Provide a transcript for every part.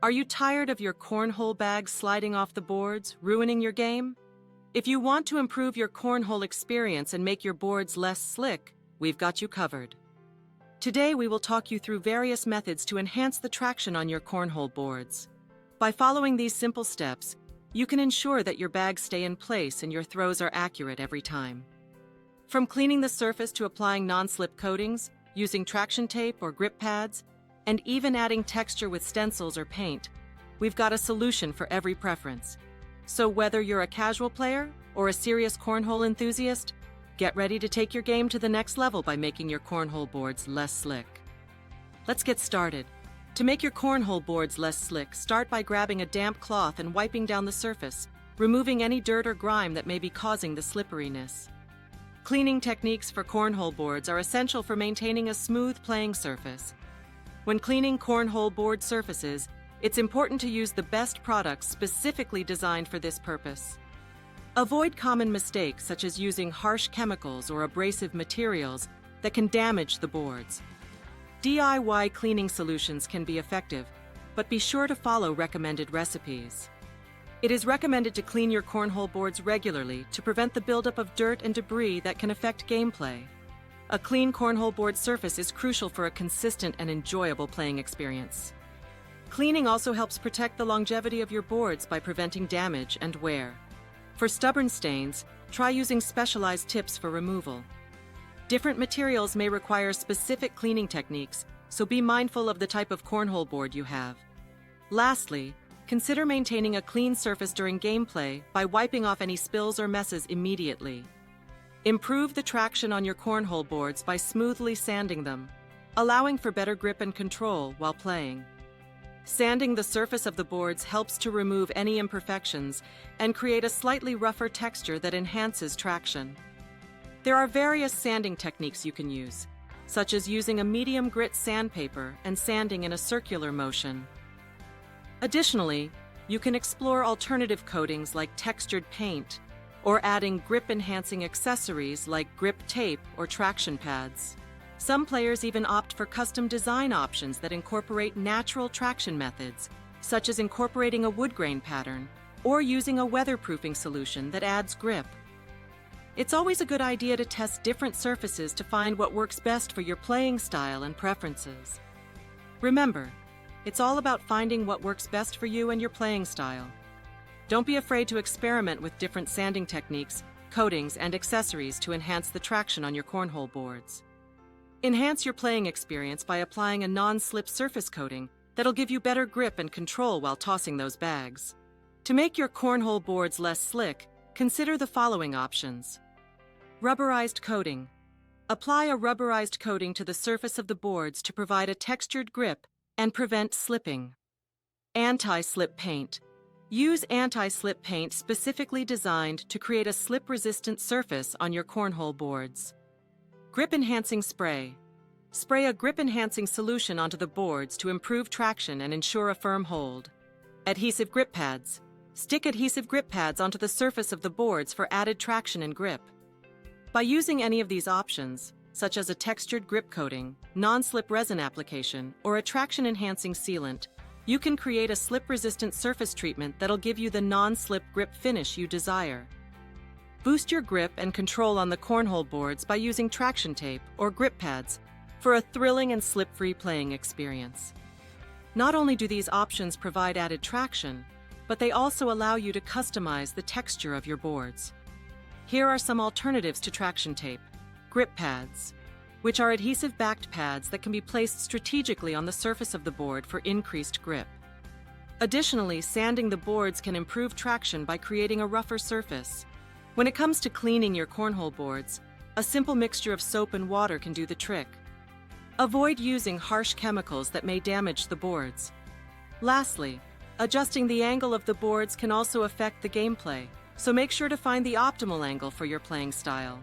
Are you tired of your cornhole bags sliding off the boards, ruining your game? If you want to improve your cornhole experience and make your boards less slick, we've got you covered. Today we will talk you through various methods to enhance the traction on your cornhole boards. By following these simple steps, you can ensure that your bags stay in place and your throws are accurate every time. From cleaning the surface to applying non-slip coatings, using traction tape or grip pads, and even adding texture with stencils or paint, we've got a solution for every preference. So whether you're a casual player or a serious cornhole enthusiast, get ready to take your game to the next level by making your cornhole boards less slick. Let's get started. To make your cornhole boards less slick, start by grabbing a damp cloth and wiping down the surface, removing any dirt or grime that may be causing the slipperiness. Cleaning techniques for cornhole boards are essential for maintaining a smooth playing surface. When cleaning cornhole board surfaces, it's important to use the best products specifically designed for this purpose. Avoid common mistakes such as using harsh chemicals or abrasive materials that can damage the boards. DIY cleaning solutions can be effective, but be sure to follow recommended recipes. It is recommended to clean your cornhole boards regularly to prevent the buildup of dirt and debris that can affect gameplay. A clean cornhole board surface is crucial for a consistent and enjoyable playing experience. Cleaning also helps protect the longevity of your boards by preventing damage and wear. For stubborn stains, try using specialized tips for removal. Different materials may require specific cleaning techniques, so be mindful of the type of cornhole board you have. Lastly, consider maintaining a clean surface during gameplay by wiping off any spills or messes immediately. Improve the traction on your cornhole boards by smoothly sanding them, allowing for better grip and control while playing. Sanding the surface of the boards helps to remove any imperfections and create a slightly rougher texture that enhances traction. There are various sanding techniques you can use, such as using a medium grit sandpaper and sanding in a circular motion. Additionally, you can explore alternative coatings like textured paint, or adding grip-enhancing accessories like grip tape or traction pads. Some players even opt for custom design options that incorporate natural traction methods, such as incorporating a wood grain pattern or using a weatherproofing solution that adds grip. It's always a good idea to test different surfaces to find what works best for your playing style and preferences. Remember, it's all about finding what works best for you and your playing style. Don't be afraid to experiment with different sanding techniques, coatings, and accessories to enhance the traction on your cornhole boards. Enhance your playing experience by applying a non-slip surface coating that'll give you better grip and control while tossing those bags. To make your cornhole boards less slick, consider the following options. Rubberized coating. Apply a rubberized coating to the surface of the boards to provide a textured grip and prevent slipping. Anti-slip paint. Use anti-slip paint specifically designed to create a slip-resistant surface on your cornhole boards. Grip-enhancing spray. Spray a grip-enhancing solution onto the boards to improve traction and ensure a firm hold. Adhesive grip pads. Stick adhesive grip pads onto the surface of the boards for added traction and grip. By using any of these options, such as a textured grip coating, non-slip resin application, or a traction-enhancing sealant, you can create a slip-resistant surface treatment that'll give you the non-slip grip finish you desire. Boost your grip and control on the cornhole boards by using traction tape or grip pads for a thrilling and slip-free playing experience. Not only do these options provide added traction, but they also allow you to customize the texture of your boards. Here are some alternatives to traction tape: grip pads, which are adhesive-backed pads that can be placed strategically on the surface of the board for increased grip. Additionally, sanding the boards can improve traction by creating a rougher surface. When it comes to cleaning your cornhole boards, a simple mixture of soap and water can do the trick. Avoid using harsh chemicals that may damage the boards. Lastly, adjusting the angle of the boards can also affect the gameplay, so make sure to find the optimal angle for your playing style.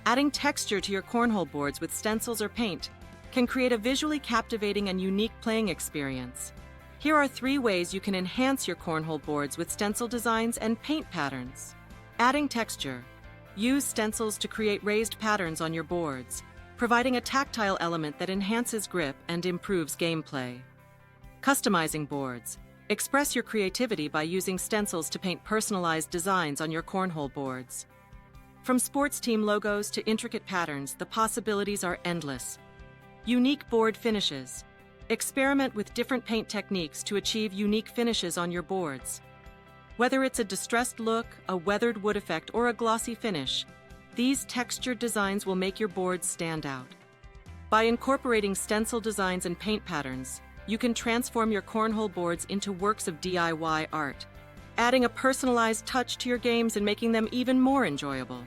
Adding texture to your cornhole boards with stencils or paint can create a visually captivating and unique playing experience. Here are 3 ways you can enhance your cornhole boards with stencil designs and paint patterns. Adding texture. Use stencils to create raised patterns on your boards, providing a tactile element that enhances grip and improves gameplay. Customizing boards. Express your creativity by using stencils to paint personalized designs on your cornhole boards. From sports team logos to intricate patterns, the possibilities are endless. Unique board finishes. Experiment with different paint techniques to achieve unique finishes on your boards. Whether it's a distressed look, a weathered wood effect, or a glossy finish, these textured designs will make your boards stand out. By incorporating stencil designs and paint patterns, you can transform your cornhole boards into works of DIY art, adding a personalized touch to your games and making them even more enjoyable.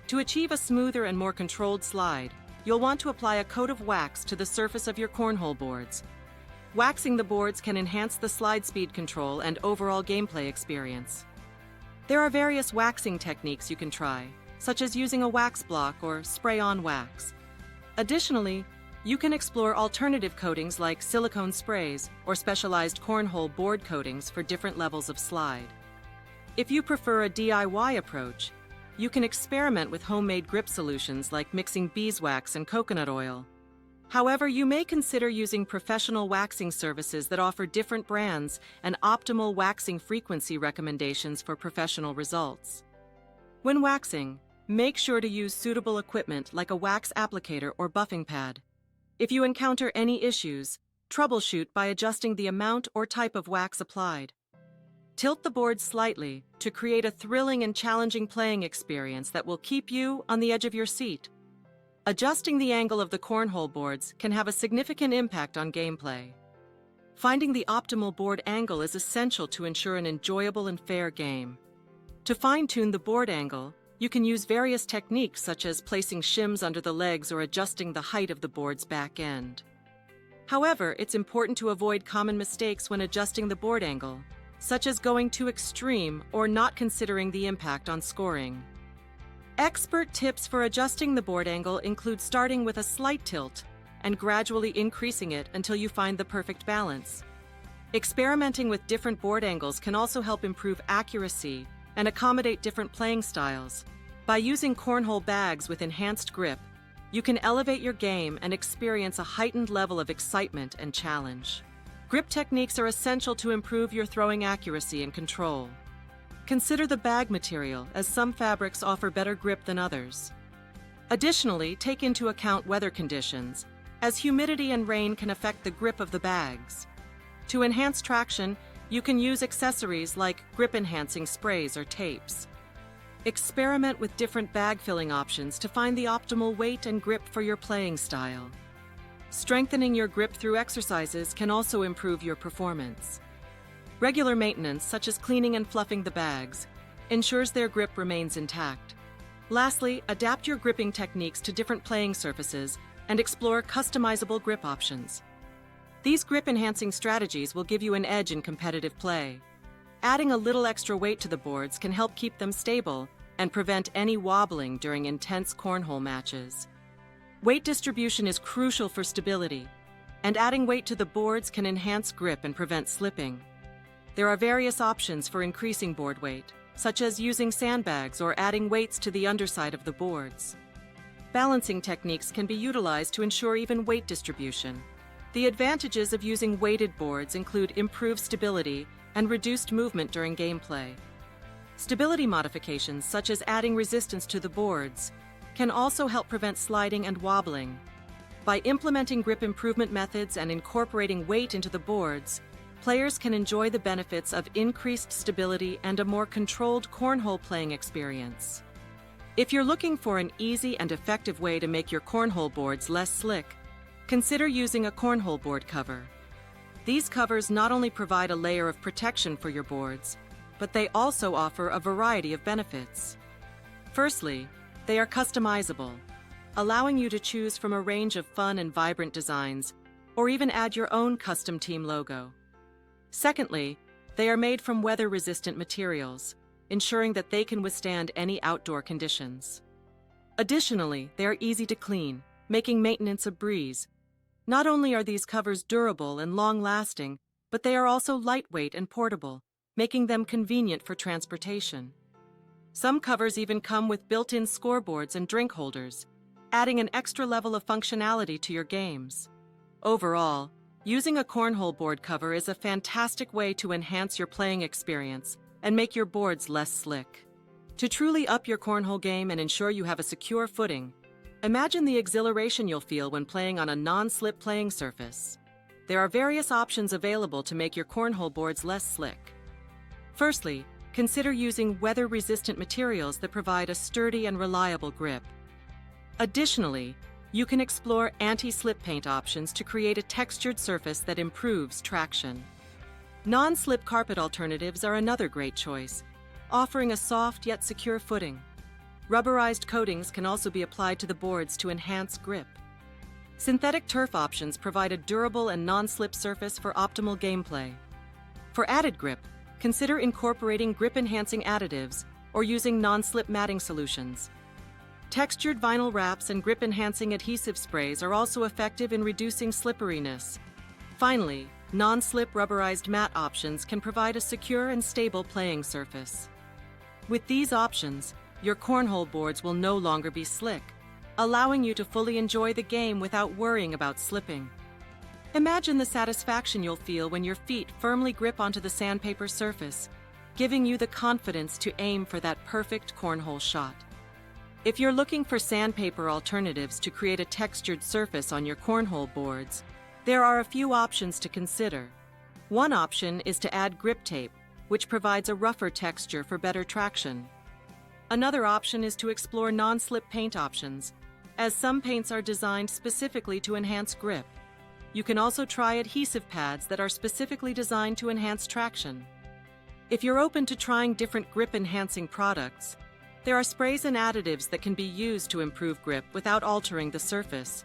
To achieve a smoother and more controlled slide, you'll want to apply a coat of wax to the surface of your cornhole boards. Waxing the boards can enhance the slide speed control and overall gameplay experience. There are various waxing techniques you can try, such as using a wax block or spray-on wax. Additionally, you can explore alternative coatings like silicone sprays or specialized cornhole board coatings for different levels of slide. If you prefer a DIY approach, you can experiment with homemade grip solutions like mixing beeswax and coconut oil. However, you may consider using professional waxing services that offer different brands and optimal waxing frequency recommendations for professional results. When waxing, make sure to use suitable equipment like a wax applicator or buffing pad. If you encounter any issues, troubleshoot by adjusting the amount or type of wax applied. Tilt the board slightly to create a thrilling and challenging playing experience that will keep you on the edge of your seat. Adjusting the angle of the cornhole boards can have a significant impact on gameplay. Finding the optimal board angle is essential to ensure an enjoyable and fair game. To fine-tune the board angle, you can use various techniques such as placing shims under the legs or adjusting the height of the board's back end. However, it's important to avoid common mistakes when adjusting the board angle, such as going too extreme or not considering the impact on scoring. Expert tips for adjusting the board angle include starting with a slight tilt and gradually increasing it until you find the perfect balance. Experimenting with different board angles can also help improve accuracy and accommodate different playing styles. By using cornhole bags with enhanced grip, you can elevate your game and experience a heightened level of excitement and challenge. Grip techniques are essential to improve your throwing accuracy and control. Consider the bag material, as some fabrics offer better grip than others. Additionally, take into account weather conditions, as humidity and rain can affect the grip of the bags. To enhance traction, you can use accessories like grip-enhancing sprays or tapes. Experiment with different bag filling options to find the optimal weight and grip for your playing style. Strengthening your grip through exercises can also improve your performance. Regular maintenance, such as cleaning and fluffing the bags, ensures their grip remains intact. Lastly, adapt your gripping techniques to different playing surfaces and explore customizable grip options. These grip-enhancing strategies will give you an edge in competitive play. Adding a little extra weight to the boards can help keep them stable and prevent any wobbling during intense cornhole matches. Weight distribution is crucial for stability, and adding weight to the boards can enhance grip and prevent slipping. There are various options for increasing board weight, such as using sandbags or adding weights to the underside of the boards. Balancing techniques can be utilized to ensure even weight distribution. The advantages of using weighted boards include improved stability and reduced movement during gameplay. Stability modifications, such as adding resistance to the boards, can also help prevent sliding and wobbling. By implementing grip improvement methods and incorporating weight into the boards, players can enjoy the benefits of increased stability and a more controlled cornhole playing experience. If you're looking for an easy and effective way to make your cornhole boards less slick, consider using a cornhole board cover. These covers not only provide a layer of protection for your boards, but they also offer a variety of benefits. Firstly, they are customizable, allowing you to choose from a range of fun and vibrant designs, or even add your own custom team logo. Secondly, they are made from weather-resistant materials, ensuring that they can withstand any outdoor conditions. Additionally, they are easy to clean, making maintenance a breeze. Not only are these covers durable and long-lasting, but they are also lightweight and portable, making them convenient for transportation. Some covers even come with built-in scoreboards and drink holders, adding an extra level of functionality to your games. Overall, Using a cornhole board cover is a fantastic way to enhance your playing experience and make your boards less slick. To truly up your cornhole game and ensure you have a secure footing, imagine the exhilaration you'll feel when playing on a non-slip playing surface. There are various options available to make your cornhole boards less slick. Firstly, consider using weather-resistant materials that provide a sturdy and reliable grip. Additionally, you can explore anti-slip paint options to create a textured surface that improves traction. Non-slip carpet alternatives are another great choice, offering a soft yet secure footing. Rubberized coatings can also be applied to the boards to enhance grip. Synthetic turf options provide a durable and non-slip surface for optimal gameplay. For added grip, consider incorporating grip-enhancing additives or using non-slip matting solutions. Textured vinyl wraps and grip-enhancing adhesive sprays are also effective in reducing slipperiness. Finally, non-slip rubberized mat options can provide a secure and stable playing surface. With these options, your cornhole boards will no longer be slick, allowing you to fully enjoy the game without worrying about slipping. Imagine the satisfaction you'll feel when your feet firmly grip onto the sandpaper surface, giving you the confidence to aim for that perfect cornhole shot. If you're looking for sandpaper alternatives to create a textured surface on your cornhole boards, there are a few options to consider. One option is to add grip tape, which provides a rougher texture for better traction. Another option is to explore non-slip paint options, as some paints are designed specifically to enhance grip. You can also try adhesive pads that are specifically designed to enhance traction. If you're open to trying different grip-enhancing products, there are sprays and additives that can be used to improve grip without altering the surface.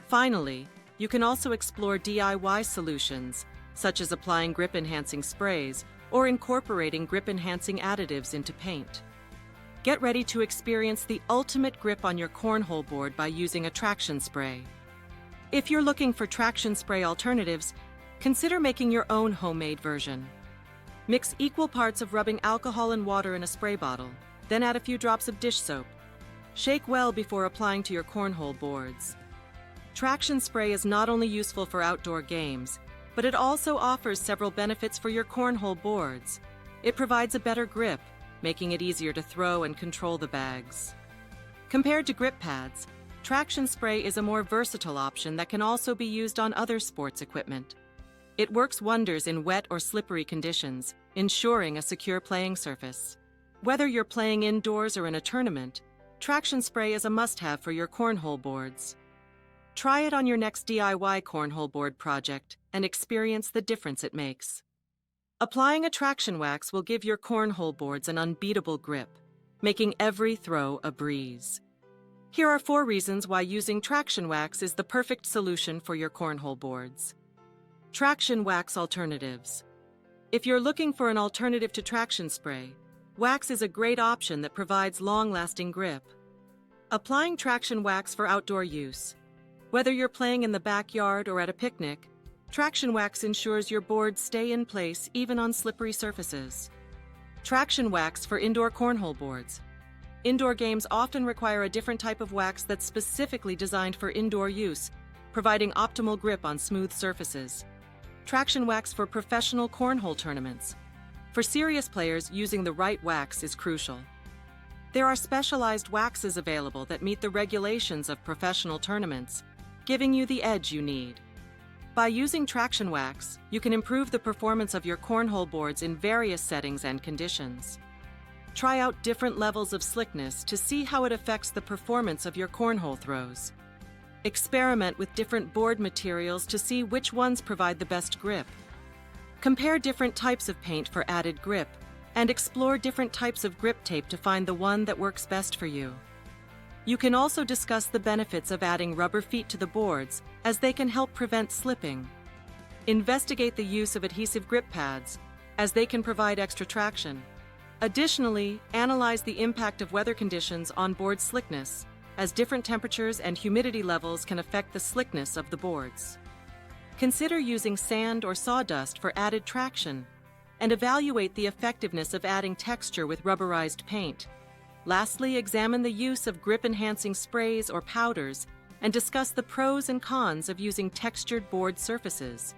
Finally, you can also explore DIY solutions, such as applying grip-enhancing sprays or incorporating grip-enhancing additives into paint. Get ready to experience the ultimate grip on your cornhole board by using a traction spray. If you're looking for traction spray alternatives, consider making your own homemade version. Mix equal parts of rubbing alcohol and water in a spray bottle, then add a few drops of dish soap. Shake well before applying to your cornhole boards. Traction spray is not only useful for outdoor games, but it also offers several benefits for your cornhole boards. It provides a better grip, making it easier to throw and control the bags. Compared to grip pads, traction spray is a more versatile option that can also be used on other sports equipment. It works wonders in wet or slippery conditions, ensuring a secure playing surface. Whether you're playing indoors or in a tournament, traction spray is a must-have for your cornhole boards. Try it on your next DIY cornhole board project and experience the difference it makes. Applying a traction wax will give your cornhole boards an unbeatable grip, making every throw a breeze. Here are 4 reasons why using traction wax is the perfect solution for your cornhole boards. Traction wax alternatives. If you're looking for an alternative to traction spray, wax is a great option that provides long-lasting grip. Applying traction wax for outdoor use. Whether you're playing in the backyard or at a picnic, traction wax ensures your boards stay in place even on slippery surfaces. Traction wax for indoor cornhole boards. Indoor games often require a different type of wax that's specifically designed for indoor use, providing optimal grip on smooth surfaces. Traction wax for professional cornhole tournaments. For serious players, using the right wax is crucial. There are specialized waxes available that meet the regulations of professional tournaments, giving you the edge you need. By using traction wax, you can improve the performance of your cornhole boards in various settings and conditions. Try out different levels of slickness to see how it affects the performance of your cornhole throws. Experiment with different board materials to see which ones provide the best grip. Compare different types of paint for added grip, and explore different types of grip tape to find the one that works best for you. You can also discuss the benefits of adding rubber feet to the boards, as they can help prevent slipping. Investigate the use of adhesive grip pads, as they can provide extra traction. Additionally, analyze the impact of weather conditions on board slickness, as different temperatures and humidity levels can affect the slickness of the boards. Consider using sand or sawdust for added traction, and evaluate the effectiveness of adding texture with rubberized paint. Lastly, examine the use of grip-enhancing sprays or powders, and discuss the pros and cons of using textured board surfaces.